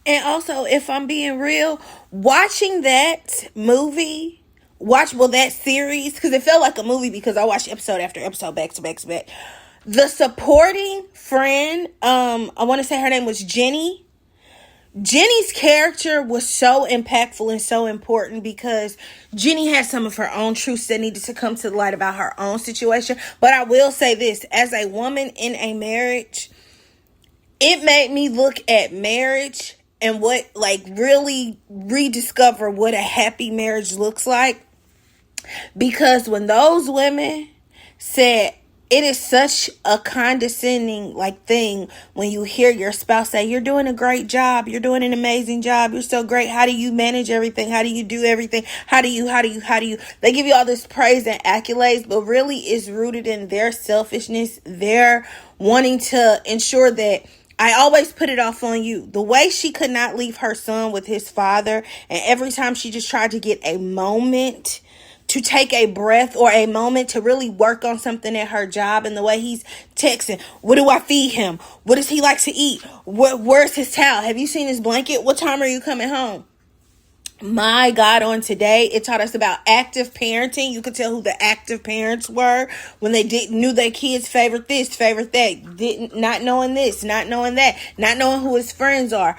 And also, if I'm being real, watching that movie, that series, because it felt like a movie because I watched episode after episode back to back to back. The supporting friend, I want to say her name was Jenny. Jenny's character was so impactful and so important because Jenny had some of her own truths that needed to come to the light about her own situation. But I will say this, as a woman in a marriage, it made me look at marriage and what, like, really rediscover what a happy marriage looks like. Because when those women said, it is such a condescending like thing when you hear your spouse say, you're doing a great job, you're doing an amazing job, you're so great, how do you manage everything, how do you do everything, how do you they give you all this praise and accolades, but really it's rooted in their selfishness, their wanting to ensure that I always put it off on you. The way she could not leave her son with his father, and every time she just tried to get a moment to take a breath or a moment to really work on something at her job, and the way he's texting, what do I feed him? What does he like to eat? Where's his towel? Have you seen his blanket? What time are you coming home? My God, on today, it taught us about active parenting. You could tell who the active parents were when they knew their kids' favorite this, favorite that, not knowing this, not knowing that, not knowing who his friends are.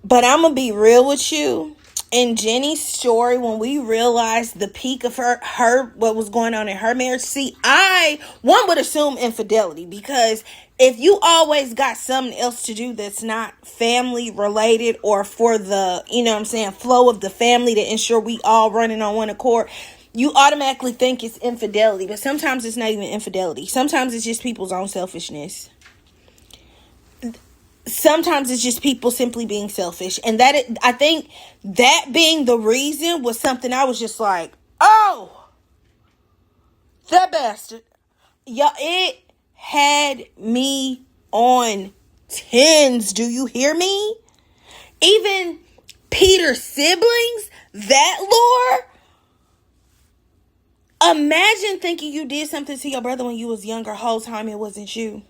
But I'm going to be real with you. In Jenny's story, when we realized the peak of her what was going on in her marriage, one would assume infidelity, because if you always got something else to do that's not family related or for the, flow of the family to ensure we all running on one accord, you automatically think it's infidelity. But sometimes it's not even infidelity. Sometimes it's just people's own selfishness. Sometimes it's just people simply being selfish. And I think that being the reason was something I was just like, oh, that bastard. Yeah, it had me on tens. Do you hear me? Even Peter's siblings, that lore. Imagine thinking you did something to your brother when you was younger, whole time it wasn't you.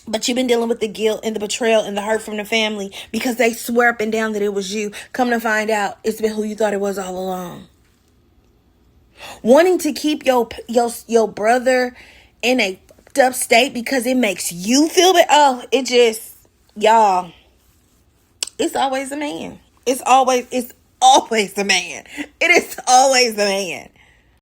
But you've been dealing with the guilt and the betrayal and the hurt from the family because they swear up and down that it was you. Come to find out, it's been who you thought it was all along. Wanting to keep your brother in a fucked up state because it makes you feel bad. Oh, y'all, it's always a man. It's always a man. It is always a man.